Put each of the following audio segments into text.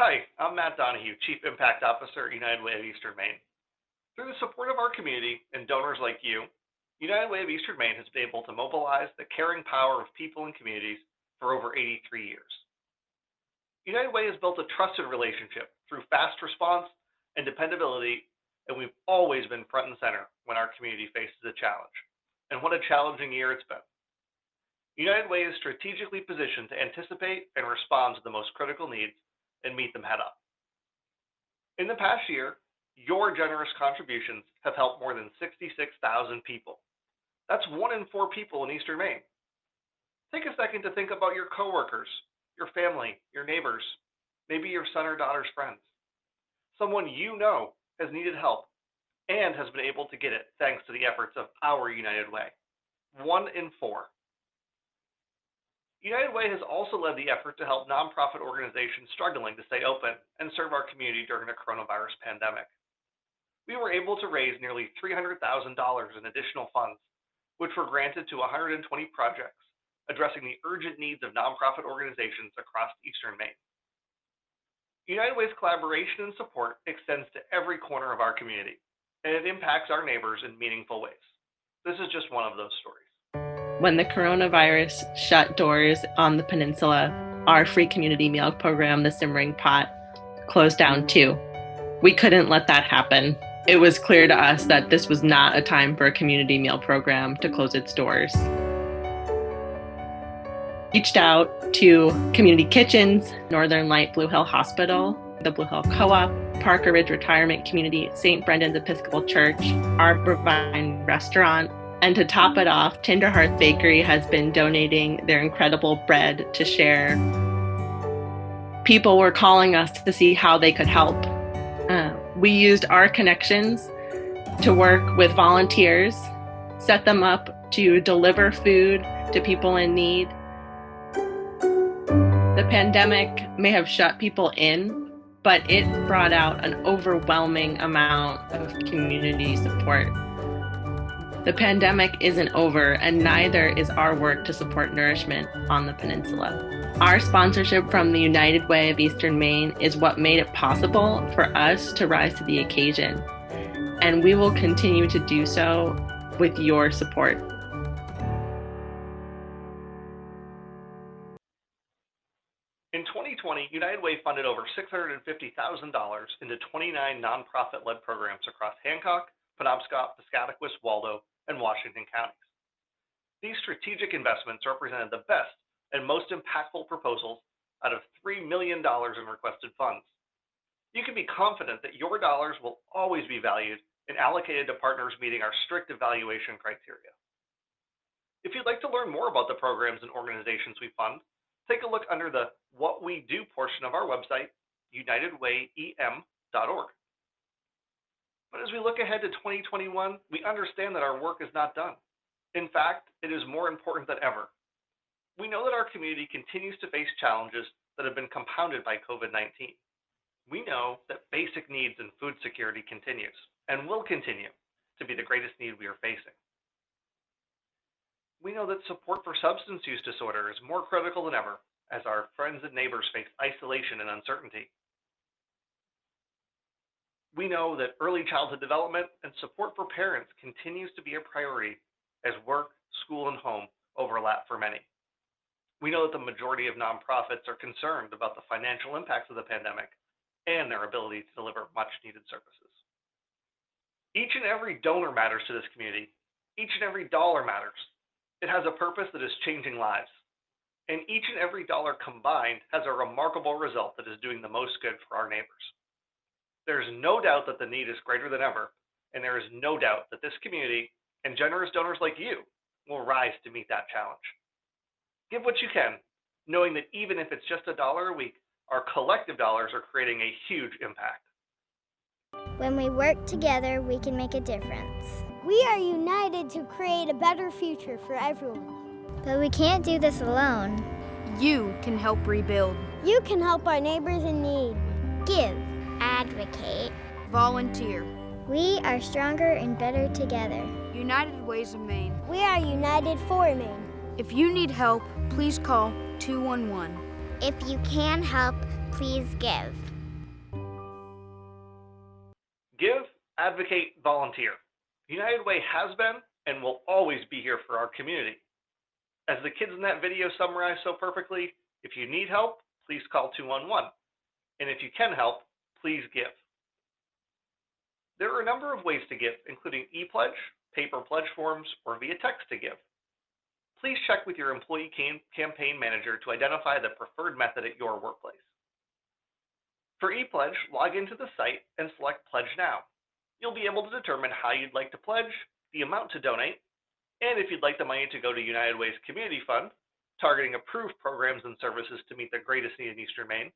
Hi, I'm Matt Donahue, Chief Impact Officer at United Way of Eastern Maine. Through the support of our community and donors like you, United Way of Eastern Maine has been able to mobilize the caring power of people and communities for over 83 years. United Way has built a trusted relationship through fast response and dependability, and we've always been front and center when our community faces a challenge. And what a challenging year it's been. United Way is strategically positioned to anticipate and respond to the most critical needs and meet them head on. In the past year, your generous contributions have helped more than 66,000 people. That's 1 in 4 people in Eastern Maine. Take a second to think about your coworkers, your family, your neighbors, maybe your son or daughter's friends. Someone you know has needed help and has been able to get it thanks to the efforts of our United Way. 1 in 4. United Way has also led the effort to help nonprofit organizations struggling to stay open and serve our community during the coronavirus pandemic. We were able to raise nearly $300,000 in additional funds, which were granted to 120 projects addressing the urgent needs of nonprofit organizations across Eastern Maine. United Way's collaboration and support extends to every corner of our community, and it impacts our neighbors in meaningful ways. This is just one of those stories. When the coronavirus shut doors on the peninsula, our free community meal program, the Simmering Pot, closed down too. We couldn't let that happen. It was clear to us that this was not a time for a community meal program to close its doors. Reached out to community kitchens, Northern Light Blue Hill Hospital, the Blue Hill Co-op, Parker Ridge Retirement Community, St. Brendan's Episcopal Church, Arborvine Restaurant, and to top it off, Tenderhearth Bakery has been donating their incredible bread to share. People were calling us to see how they could help. We used our connections to work with volunteers, set them up to deliver food to people in need. The pandemic may have shut people in, but it brought out an overwhelming amount of community support. The pandemic isn't over, and neither is our work to support nourishment on the peninsula. Our sponsorship from the United Way of Eastern Maine is what made it possible for us to rise to the occasion, and we will continue to do so with your support. In 2020, United Way funded over $650,000 into 29 nonprofit-led programs across Hancock, Penobscot, Piscataquis, Waldo, and Washington counties. These strategic investments represented the best and most impactful proposals out of $3 million in requested funds. You can be confident that your dollars will always be valued and allocated to partners meeting our strict evaluation criteria. If you'd like to learn more about the programs and organizations we fund, take a look under the What We Do portion of our website, unitedwayem.org. But as we look ahead to 2021, we understand that our work is not done. In fact, it is more important than ever. We know that our community continues to face challenges that have been compounded by COVID-19. We know that basic needs and food security continues and will continue to be the greatest need we are facing. We know that support for substance use disorder is more critical than ever as our friends and neighbors face isolation and uncertainty. We know that early childhood development and support for parents continues to be a priority as work, school, and home overlap for many. We know that the majority of nonprofits are concerned about the financial impacts of the pandemic and their ability to deliver much-needed services. Each and every donor matters to this community. Each and every dollar matters. It has a purpose that is changing lives. And each and every dollar combined has a remarkable result that is doing the most good for our neighbors. There is no doubt that the need is greater than ever, and there is no doubt that this community and generous donors like you will rise to meet that challenge. Give what you can, knowing that even if it's just $1 a week, our collective dollars are creating a huge impact. When we work together, we can make a difference. We are united to create a better future for everyone. But we can't do this alone. You can help rebuild. You can help our neighbors in need. Give. Advocate. Volunteer. We are stronger and better together. United Ways of Maine. We are united for Maine. If you need help, please call 211. If you can help, please give. advocate, volunteer. United Way has been and will always be here for our community. As the kids in that video summarized so perfectly, if you need help, please call 211. And if you can help, please give. There are a number of ways to give, including e-pledge, paper pledge forms, or via text to give. Please check with your employee campaign manager to identify the preferred method at your workplace. For e-pledge, log into the site and select Pledge Now. You'll be able to determine how you'd like to pledge, the amount to donate, and if you'd like the money to go to United Way's Community Fund, targeting approved programs and services to meet the greatest need in Eastern Maine,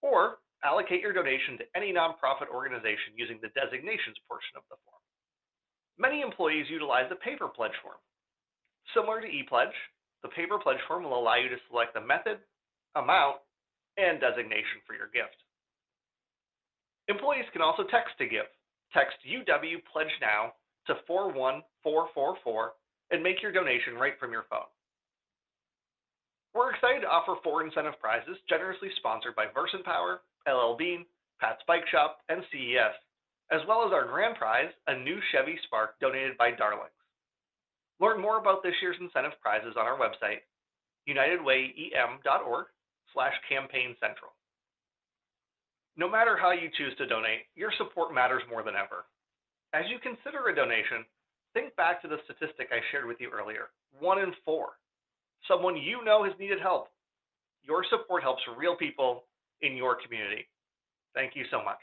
or allocate your donation to any nonprofit organization using the designations portion of the form. Many employees utilize the paper pledge form. Similar to e-pledge, the paper pledge form will allow you to select the method, amount, and designation for your gift. Employees can also text to give. Text UW Pledge Now to 41444 and make your donation right from your phone. We're excited to offer 4 incentive prizes generously sponsored by Versant Power, LL Bean, Pat's Bike Shop, and CES, as well as our grand prize, a new Chevy Spark donated by Darlings. Learn more about this year's incentive prizes on our website, unitedwayem.org/campaign-central. No matter how you choose to donate, your support matters more than ever. As you consider a donation, think back to the statistic I shared with you earlier, 1 in 4. Someone you know has needed help. Your support helps real people in your community. Thank you so much.